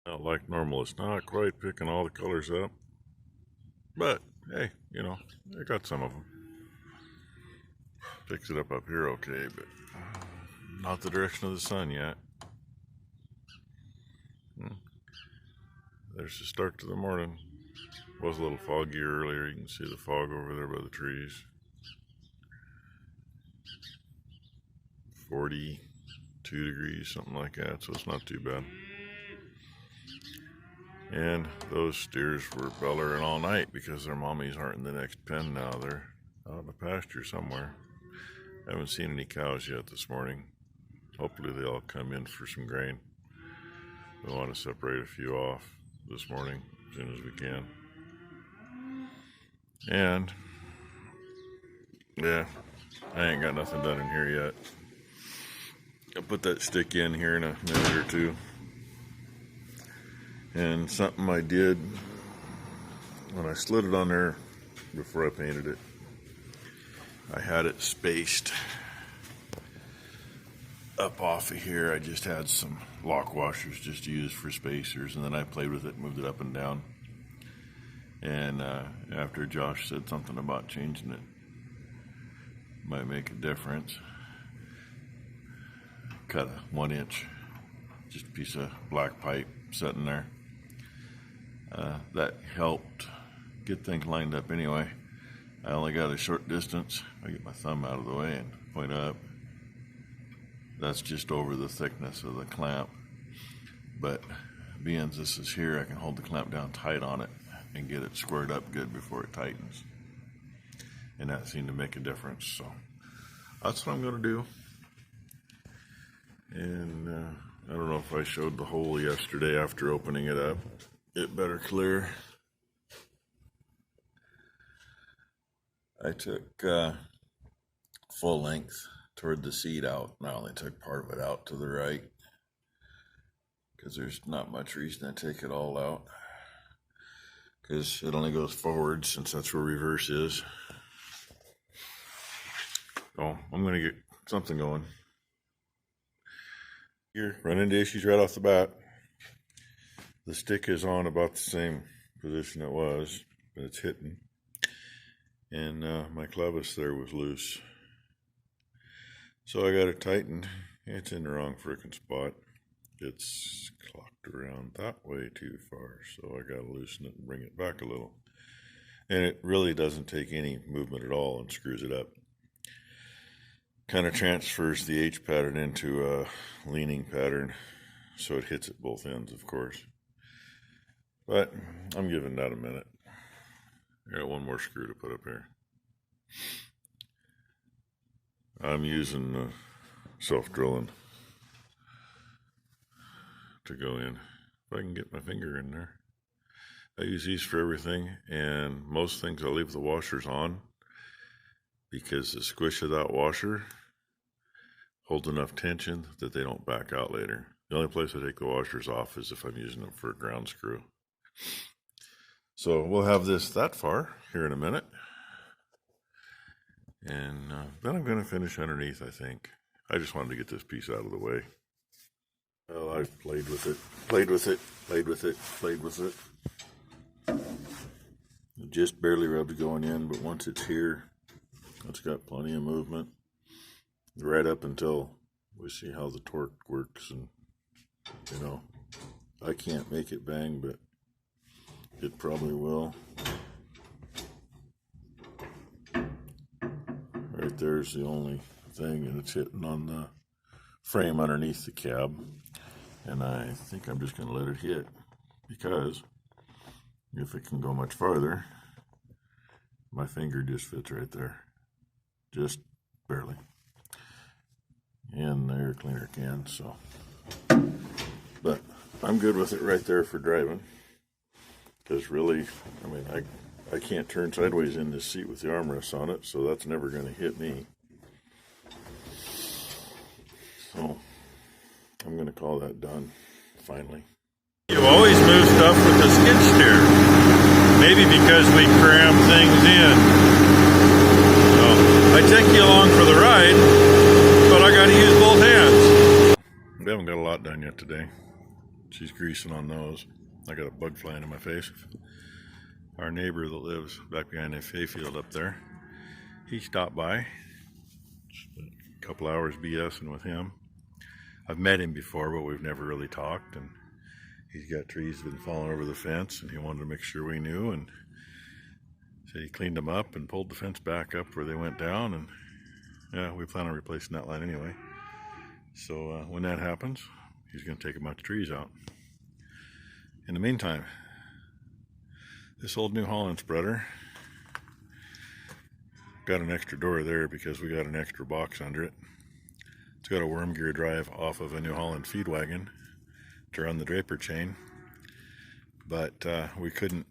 Not like normal. It's not quite picking all the colors up. But, hey, you know, I got some of them. Picks it up here okay, but not the direction of the sun yet. There's the start to the morning. Was a little foggy earlier. You can see the fog over there by the trees. 42 degrees, something like that, so it's not too bad. And those steers were bellering all night because their mommies aren't in the next pen now. They're out in the pasture somewhere. I haven't seen any cows yet this morning. Hopefully they all come in for some grain. We want to separate a few off this morning as soon as we can. And yeah, I ain't got nothing done in here yet. I'll put that stick in here in a minute or two. And something I did when I slid it on there before I painted it, I had it spaced up off of here. I just had some lock washers just used for spacers, and then I played with it, moved it up and down. And after Josh said something about changing it might make a difference, cut a 1-inch, just a piece of black pipe sitting there. That helped get things lined up anyway. I only got a short distance. I get my thumb out of the way and point up. That's just over the thickness of the clamp. But being this is here, I can hold the clamp down tight on it and get it squared up good before it tightens. And that seemed to make a difference. So that's what I'm going to do. And I don't know if I showed the hole yesterday after opening it up. It better clear. I took full length toward the seat out, and I only took part of it out to the right because there's not much reason to take it all out because it only goes forward since that's where reverse is. So I'm going to get something going. Here, run into issues right off the bat. The stick is on about the same position it was, but it's hitting. And my clevis there was loose. So I got it tightened. It's in the wrong frickin' spot. It's clocked around that way too far, so I got to loosen it and bring it back a little. And it really doesn't take any movement at all and screws it up. Kind of transfers the H pattern into a leaning pattern, so it hits at both ends, of course. But I'm giving that a minute. I got one more screw to put up here. I'm using self-drilling to go in. If I can get my finger in there. I use these for everything, and most things I leave the washers on because the squish of that washer holds enough tension that they don't back out later. The only place I take the washers off is if I'm using them for a ground screw. So we'll have this that far here in a minute. And then I'm going to finish underneath, I think. I just wanted to get this piece out of the way. Well, I've played with it, played with it, played with it, played with it. It just barely rubbed going in, but once it's here, it's got plenty of movement. Right up until we see how the torque works. And, you know, I can't make it bang, but it probably will. Right there's the only thing, and it's hitting on the frame underneath the cab. And I think I'm just going to let it hit, because if it can go much farther, my finger just fits right there. Just barely. And the air cleaner can, so. But I'm good with it right there for driving. Because really, I mean, I can't turn sideways in this seat with the armrests on it, so that's never going to hit me. So, I'm going to call that done, finally. You always move stuff with the skid steer. Maybe because we cram things in. So, I take you along for the ride, but I got to use both hands. We haven't got a lot done yet today. she's greasing on those. I got a bug flying in my face. Our neighbor that lives back behind the hayfield up there, he stopped by. Spent a couple hours BSing with him. I've met him before, but we've never really talked. And he's got trees that have been falling over the fence, and he wanted to make sure we knew. And so he cleaned them up and pulled the fence back up where they went down. And yeah, we plan on replacing that line anyway. So when that happens, he's going to take a bunch of trees out. In the meantime, this old New Holland spreader got an extra door there because we got an extra box under it. It's got a worm gear drive off of a New Holland feed wagon to run the draper chain, but we couldn't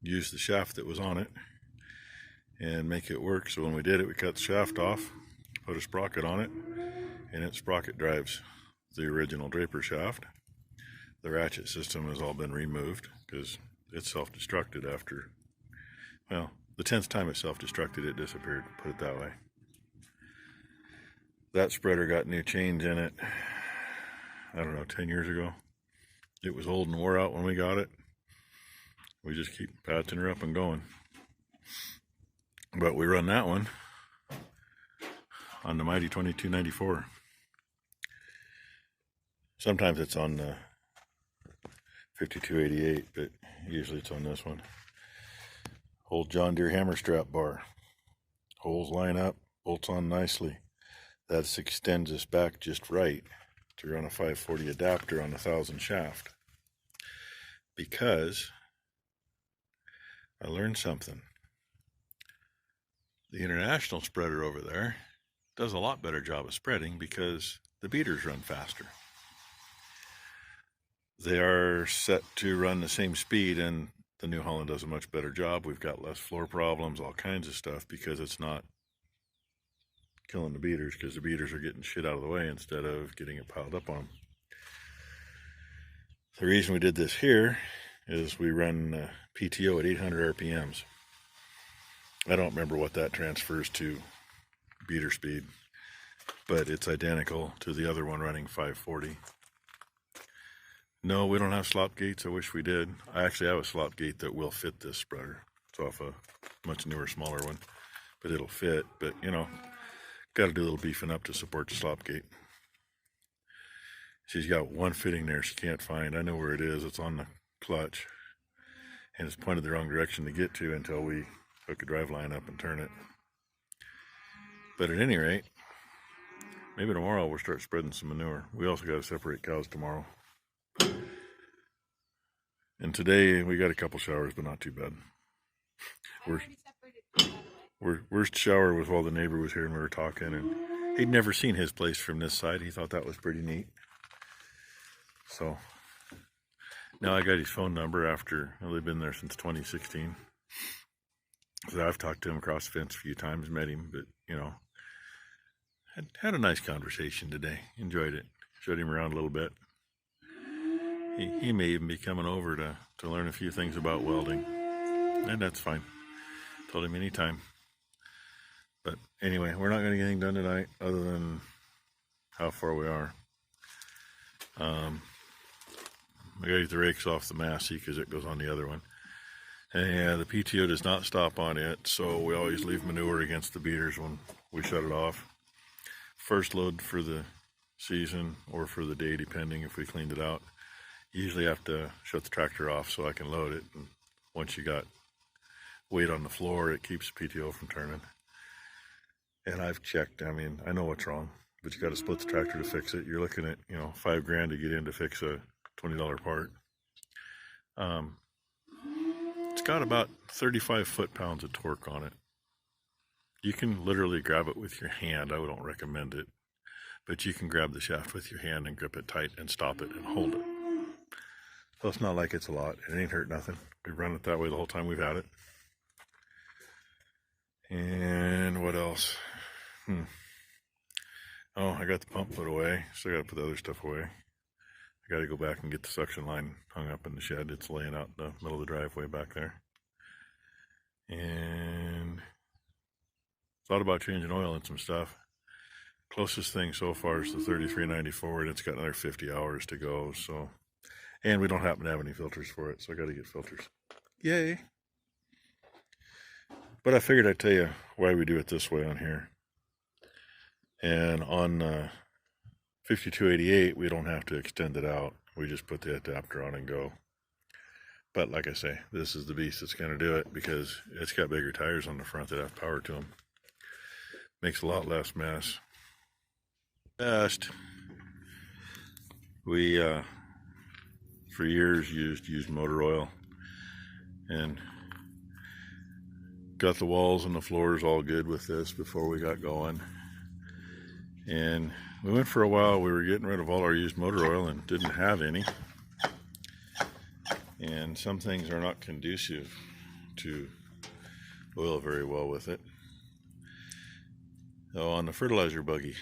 use the shaft that was on it and make it work. So when we did it, we cut the shaft off, put a sprocket on it, and it sprocket drives the original draper shaft. The ratchet system has all been removed because it self-destructed after, well, the 10th time it self-destructed, it disappeared, put it that way. That spreader got new chains in it, I don't know, 10 years ago. It was old and wore out when we got it. We just keep patching her up and going. But we run that one on the Mighty 2294. Sometimes it's on the 5288, but usually it's on this one. Old John Deere hammer strap bar. Holes line up, bolts on nicely. That extends us back just right to run a 540 adapter on a 1000 shaft. Because I learned something. The International spreader over there does a lot better job of spreading because the beaters run faster. They are set to run the same speed, and the New Holland does a much better job. We've got less floor problems, all kinds of stuff, because it's not killing the beaters, because the beaters are getting shit out of the way instead of getting it piled up on them. The reason we did this here is we run PTO at 800 RPMs. I don't remember what that transfers to beater speed, but it's identical to the other one running 540. No, we don't have slop gates. I wish we did. I actually have a slop gate that will fit this spreader. It's off a much newer, smaller one, but it'll fit. But, you know, got to do a little beefing up to support the slop gate. She's got one fitting there she can't find. I know where it is. It's on the clutch, and it's pointed the wrong direction to get to until we hook a drive line up and turn it. But at any rate, maybe tomorrow we'll start spreading some manure. We also got to separate cows tomorrow. And today we got a couple showers, but not too bad. Worst shower was while the neighbor was here and we were talking, and he'd never seen his place from this side. He thought that was pretty neat. So now I got his phone number after, well, they've been there since 2016. So I've talked to him across the fence a few times, met him, but, you know, had a nice conversation today. Enjoyed it. Showed him around a little bit. He may even be coming over to learn a few things about welding, and that's fine. Told him anytime. But anyway, we're not going to get anything done tonight other than how far we are. I got to get the rakes off the Massey because it goes on the other one. And yeah, the PTO does not stop on it, so we always leave manure against the beaters when we shut it off. First load for the season or for the day, depending if we cleaned it out. Usually have to shut the tractor off so I can load it. And once you got weight on the floor, it keeps the PTO from turning. And I've checked, I mean, I know what's wrong, but you got to split the tractor to fix it. You're looking at, you know, $5,000 to get in to fix a $20 part. It's got about 35 foot-pounds of torque on it. You can literally grab it with your hand. I don't recommend it, but you can grab the shaft with your hand and grip it tight and stop it and hold it. So it's not like it's a lot. It ain't hurt nothing. We've run it that way the whole time we've had it. And what else? Oh, I got the pump put away. Still got to put the other stuff away. I got to go back and get the suction line hung up in the shed. It's laying out in the middle of the driveway back there. And thought about changing oil and some stuff. Closest thing so far is the 3394, and it's got another 50 hours to go. So And we don't happen to have any filters for it, so I got to get filters. Yay! But I figured I'd tell you why we do it this way on here. And on 5288, we don't have to extend it out. We just put the adapter on and go. But like I say, this is the beast that's going to do it because it's got bigger tires on the front that have power to them. Makes a lot less mess. Best. We, for years, used motor oil and got the walls and the floors all good with this before we got going. And we went for a while, we were getting rid of all our used motor oil and didn't have any. And some things are not conducive to oil very well with it. So on the fertilizer buggy,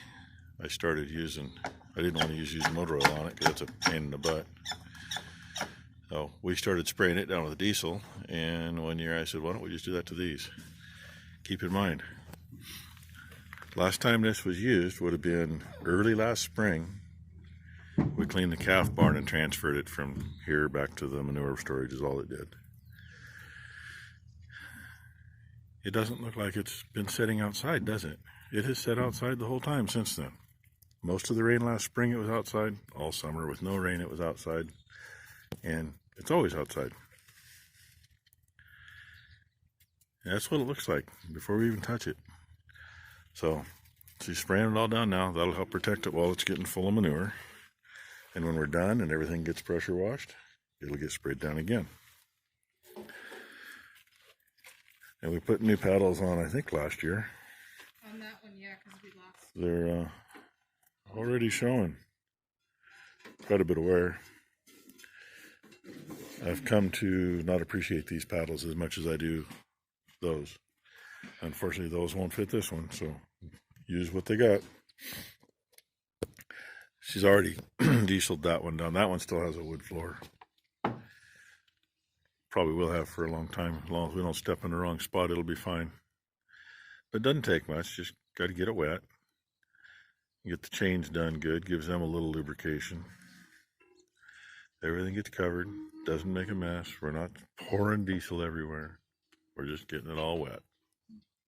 I started using, I didn't want to use used motor oil on it because it's a pain in the butt. So we started spraying it down with diesel, and one year I said, why don't we just do that to these? Keep in mind, last time this was used would have been early last spring. We cleaned the calf barn and transferred it from here back to the manure storage is all it did. It doesn't look like it's been sitting outside, does it? It has sat outside the whole time since then. Most of the rain last spring it was outside. All summer with no rain it was outside. And it's always outside. And that's what it looks like before we even touch it. So she's spraying it all down now. That'll help protect it while it's getting full of manure. And when we're done and everything gets pressure washed, it'll get sprayed down again. And we put new paddles on, I think, last year. On that one, yeah, because we lost. They're already showing quite a bit of wear. I've come to not appreciate these paddles as much as I do those. Unfortunately, those won't fit this one, so use what they got. She's already dieseled that one down. That one still has a wood floor. Probably will have for a long time. As long as we don't step in the wrong spot, it'll be fine. But it doesn't take much. Just got to get it wet. Get the chains done good. Gives them a little lubrication. Everything gets covered. Doesn't make a mess. We're not pouring diesel everywhere. We're just getting it all wet.